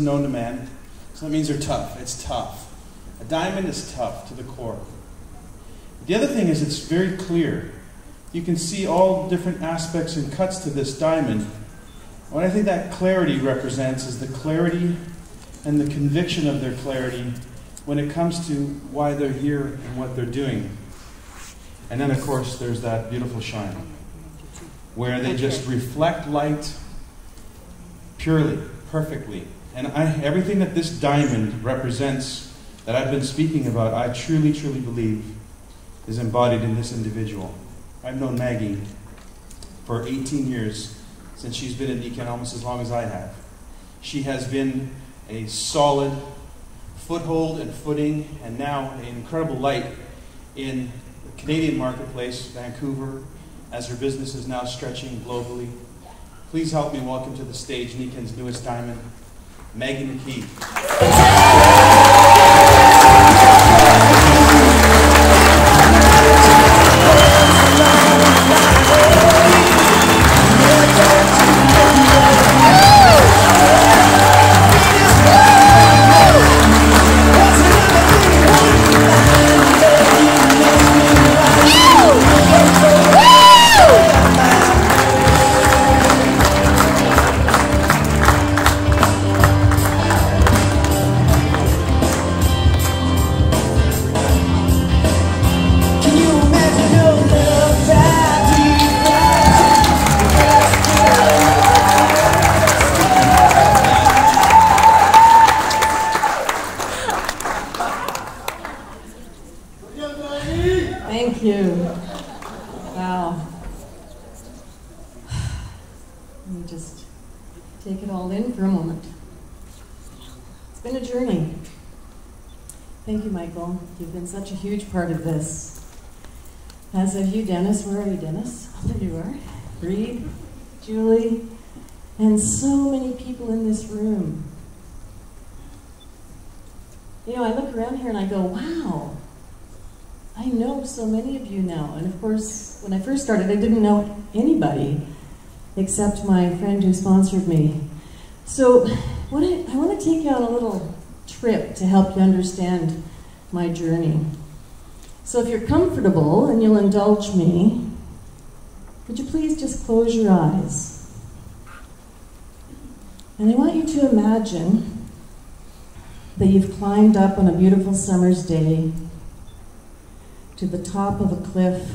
is known to man, so that means they're tough. It's tough. A diamond is tough to the core. The other thing is it's very clear. You can see all different aspects and cuts to this diamond. What I think that clarity represents is the clarity and the conviction of their clarity when it comes to why they're here and what they're doing. And then, of course, there's that beautiful shine, where they just reflect light purely, perfectly. And everything that this diamond represents, that I've been speaking about, I truly, truly believe is embodied in this individual. I've known Maggie for 18 years, since she's been in Nikan almost as long as I have. She has been a solid foothold and footing, and now an incredible light in the Canadian marketplace, Vancouver, as her business is now stretching globally. Please help me welcome to the stage Nikan's newest diamond, Maggie McKee. Thank you. Wow. Let me just take it all in for a moment. It's been a journey. Thank you, Michael. You've been such a huge part of this. As have you, Dennis. Where are you, Dennis? Oh, there you are. Reed, Julie, and so many people in this room. You know, I look around here and I go, wow. I know so many of you now, and of course, when I first started, I didn't know anybody except my friend who sponsored me. So I want to take you on a little trip to help you understand my journey. So if you're comfortable and you'll indulge me, would you please just close your eyes? And I want you to imagine that you've climbed up on a beautiful summer's day to the top of a cliff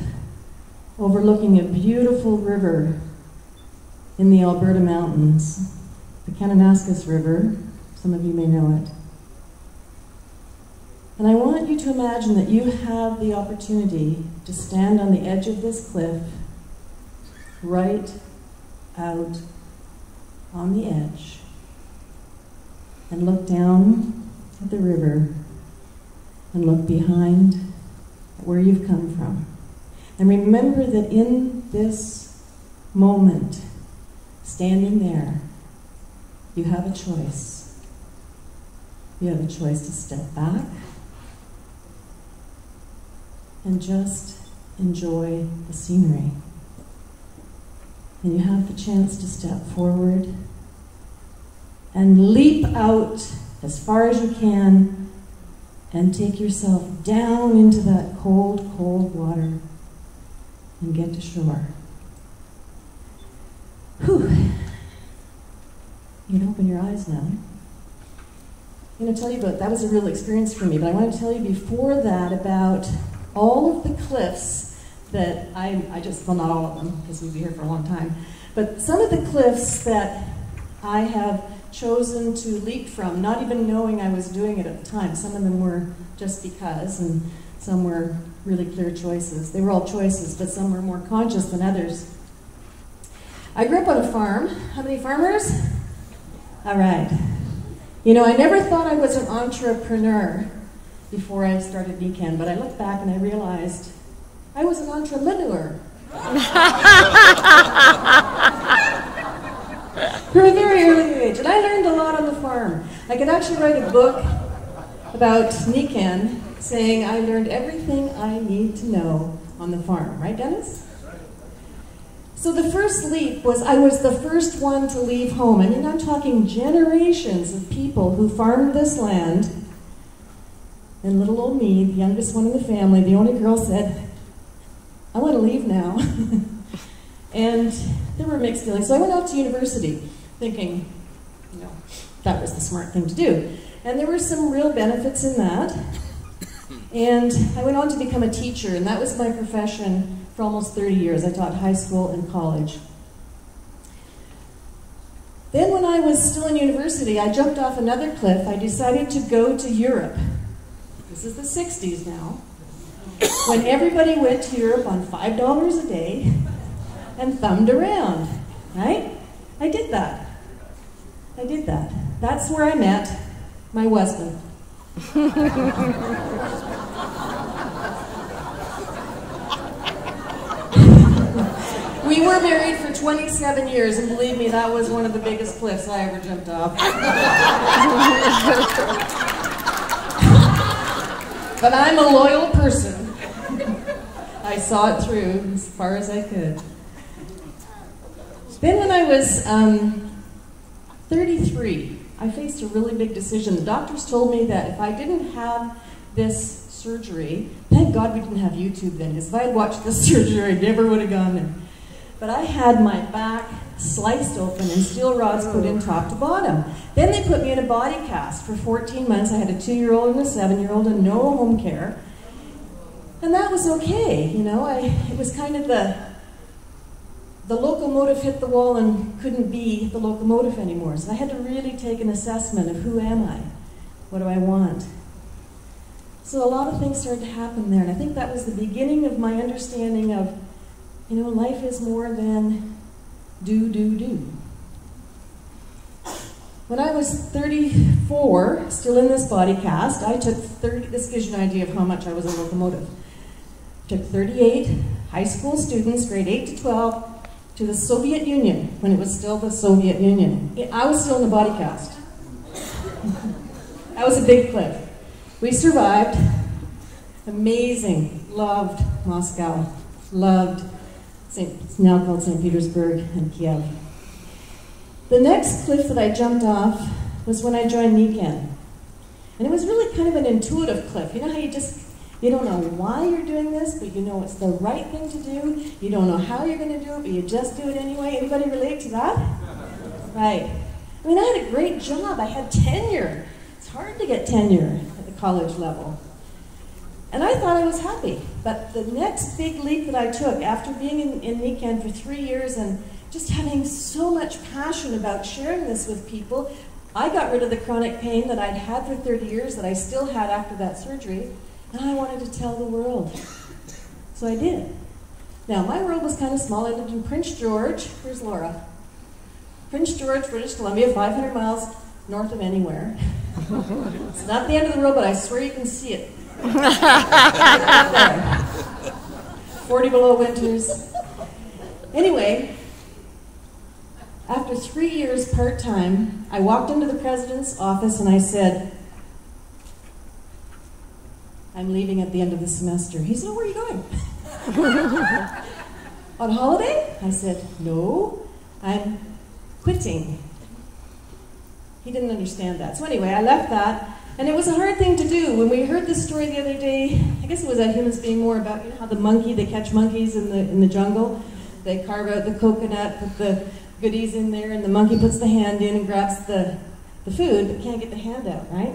overlooking a beautiful river in the Alberta mountains, the Kananaskis River. Some of you may know it. And I want you to imagine that you have the opportunity to stand on the edge of this cliff, right out on the edge, and look down at the river and look behind where you've come from. And remember that in this moment, standing there, you have a choice. You have a choice to step back and just enjoy the scenery. And you have the chance to step forward and leap out as far as you can and take yourself down into that cold, cold water and get to shore. Whew. You can open your eyes now. I'm going to tell you about, that was a real experience for me, but I want to tell you before that about all of the cliffs that I just, well, not all of them, because we'd be here for a long time, but some of the cliffs that I have chosen to leap from, not even knowing I was doing it at the time. Some of them were just because, and some were really clear choices. They were all choices, but some were more conscious than others. I grew up on a farm. How many farmers? All right. You know, I never thought I was an entrepreneur before I started Nikan, but I look back and I realized I was an entrepreneur. From a very early age, and I learned a lot on the farm. I could actually write a book about Nikan saying I learned everything I need to know on the farm. Right, Dennis? So the first leap was I was the first one to leave home. I mean, I'm talking generations of people who farmed this land. And little old me, the youngest one in the family, the only girl, said, I want to leave now. And there were mixed feelings. So I went off to university thinking, you know, that was the smart thing to do. And there were some real benefits in that. And I went on to become a teacher, and that was my profession for almost 30 years. I taught high school and college. Then when I was still in university, I jumped off another cliff. I decided to go to Europe. This is the 60s now, when everybody went to Europe on $5 a day and thumbed around, right? I did that. I did that. That's where I met my husband. We were married for 27 years, and believe me, that was one of the biggest cliffs I ever jumped off. But I'm a loyal person. I saw it through as far as I could. Then when I was 33, I faced a really big decision. The doctors told me that if I didn't have this surgery, thank God we didn't have YouTube then, because if I had watched this surgery, I never would have gone there. But I had my back sliced open and steel rods put in top to bottom. Then they put me in a body cast for 14 months. I had a 2-year-old and a 7-year-old and no home care. And that was okay, you know. It was kind of the locomotive hit the wall and couldn't be the locomotive anymore. So I had to really take an assessment of who am I? What do I want? So a lot of things started to happen there. And I think that was the beginning of my understanding of, you know, life is more than do. When I was 34, still in this body cast, I took this gives you an idea of how much I was a locomotive. Took 38 high school students, grade 8 to 12, to the Soviet Union, when it was still the Soviet Union. I was still in the body cast. That was a big cliff. We survived. Amazing. Loved Moscow. Loved it's now called St. Petersburg and Kiev. The next cliff that I jumped off was when I joined McKee's. And it was really kind of an intuitive cliff. You know how you don't know why you're doing this, but you know it's the right thing to do. You don't know how you're going to do it, but you just do it anyway. Anybody relate to that? Right. I mean, I had a great job. I had tenure. It's hard to get tenure at the college level. And I thought I was happy. But the next big leap that I took after being in McKee's for 3 years and just having so much passion about sharing this with people, I got rid of the chronic pain that I'd had for 30 years that I still had after that surgery, and I wanted to tell the world. So I did. Now, my world was kind of small. I lived in Prince George. Where's Laura? Prince George, British Columbia, 500 miles north of anywhere. It's not the end of the world, but I swear you can see it. 40 below winters. Anyway, after 3 years part-time, I walked into the president's office and I said, I'm leaving at the end of the semester. He said, oh, where are you going? On holiday? I said, no, I'm quitting. He didn't understand that. So anyway, I left that. And it was a hard thing to do. When we heard this story the other day, I guess it was at Humans Being More about, you know, how they catch monkeys in the jungle. They carve out the coconut, put the goodies in there, and the monkey puts the hand in and grabs the food, but can't get the hand out, right?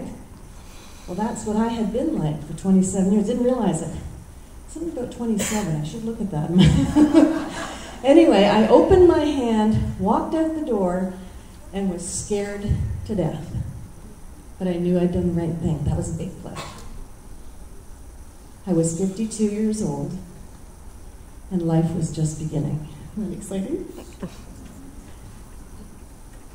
Well, that's what I had been like for 27 years. Didn't realize it. Something about 27. I should look at that. Anyway, I opened my hand, walked out the door, and was scared to death. But I knew I'd done the right thing. That was a big cliff. I was 52 years old, and life was just beginning. Isn't that exciting?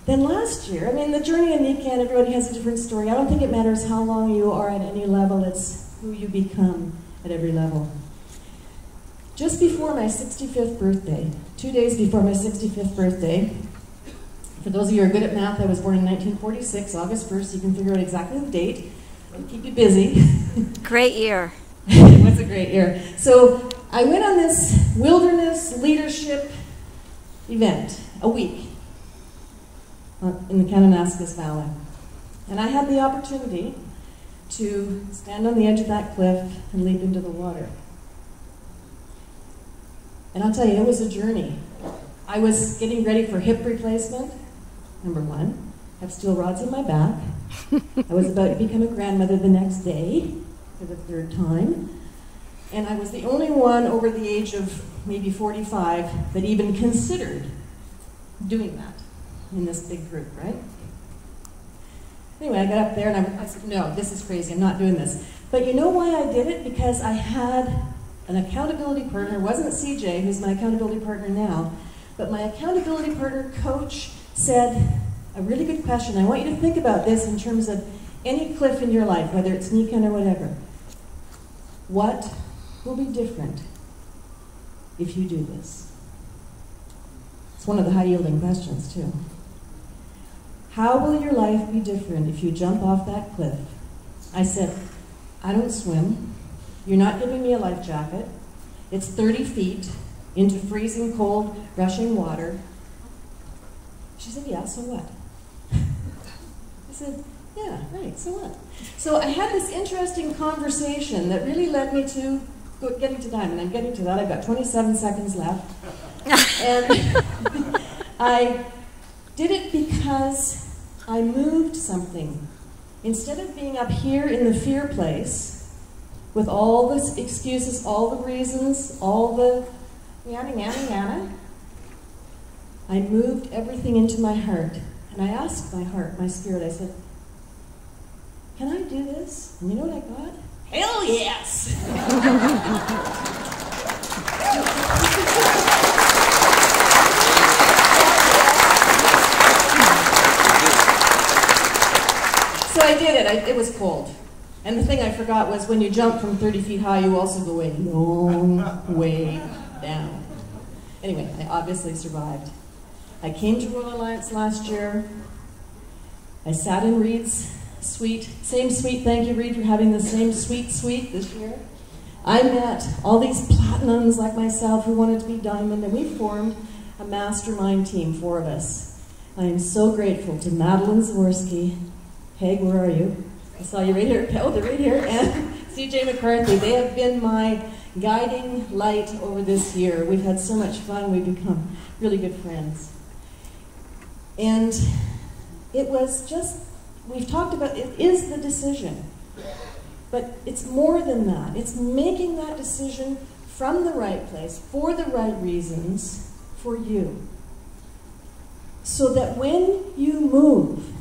Then last year, I mean, the journey in McKee's, everybody has a different story. I don't think it matters how long you are at any level. It's who you become at every level. Just before my 65th birthday, 2 days before my 65th birthday, for those of you who are good at math, I was born in 1946, August 1st. You can figure out exactly the date. It'll keep you busy. Great year. It was a great year. So I went on this wilderness leadership event, a week, in the Kananaskis Valley. And I had the opportunity to stand on the edge of that cliff and leap into the water. And I'll tell you, it was a journey. I was getting ready for hip replacement, number one. I have steel rods in my back. I was about to become a grandmother the next day for the third time. And I was the only one over the age of maybe 45 that even considered doing that in this big group, right? Anyway, I got up there and I said, no, this is crazy, I'm not doing this. But you know why I did it? Because I had an accountability partner. It wasn't CJ, who's my accountability partner now, but my accountability partner coach said, a really good question. I want you to think about this in terms of any cliff in your life, whether it's Nikan or whatever. What will be different if you do this? It's one of the high-yielding questions, too. How will your life be different if you jump off that cliff? I said, I don't swim. You're not giving me a life jacket. It's 30 feet into freezing cold, rushing water. She said, yeah, so what? I said, yeah, right, so what? So I had this interesting conversation that really led me to getting to Diamond. I'm getting to that. I've got 27 seconds left. And I did it because I moved something. Instead of being up here in the fear place with all the excuses, all the reasons, all the yada, I moved everything into my heart. And I asked my heart, my spirit, I said, can I do this? And you know what I got? Hell yes! So I did it. It was cold. And the thing I forgot was when you jump from 30 feet high, you also go a long way down. Anyway, I obviously survived. I came to Royal Alliance last year. I sat in Reed's suite. Same suite, thank you, Reed, for having the same suite this year. I met all these platinums like myself who wanted to be diamond, and we formed a mastermind team, 4 of us. I am so grateful to Madeline Zaworski. Peg, where are you? I saw you right here. Oh, they're right here. And CJ McCarthy. They have been my guiding light over this year. We've had so much fun. We've become really good friends. And it was just, we've talked about, it is the decision. But it's more than that. It's making that decision from the right place, for the right reasons, for you. So that when you move,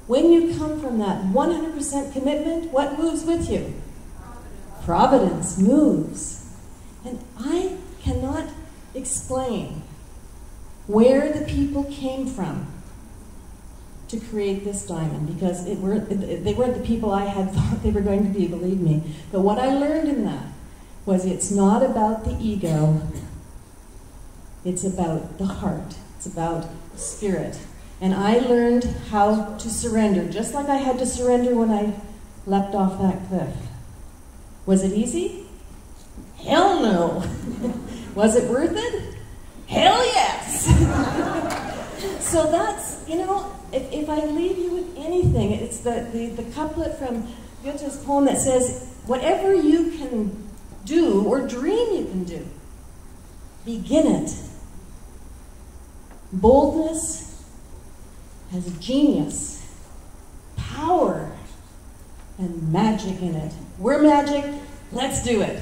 when you come from that 100% commitment, what moves with you? Providence moves. And I cannot explain where the people came from to create this diamond, because they weren't the people I had thought they were going to be, believe me. But what I learned in that was it's not about the ego, it's about the heart, it's about spirit. And I learned how to surrender, just like I had to surrender when I leapt off that cliff. Was it easy? Hell no. Was it worth it? Hell yes. So that's, you know, if I leave you with anything, it's the couplet from Goethe's poem that says, whatever you can do or dream you can do, begin it. Boldness has genius, power, and magic in it. We're magic, let's do it.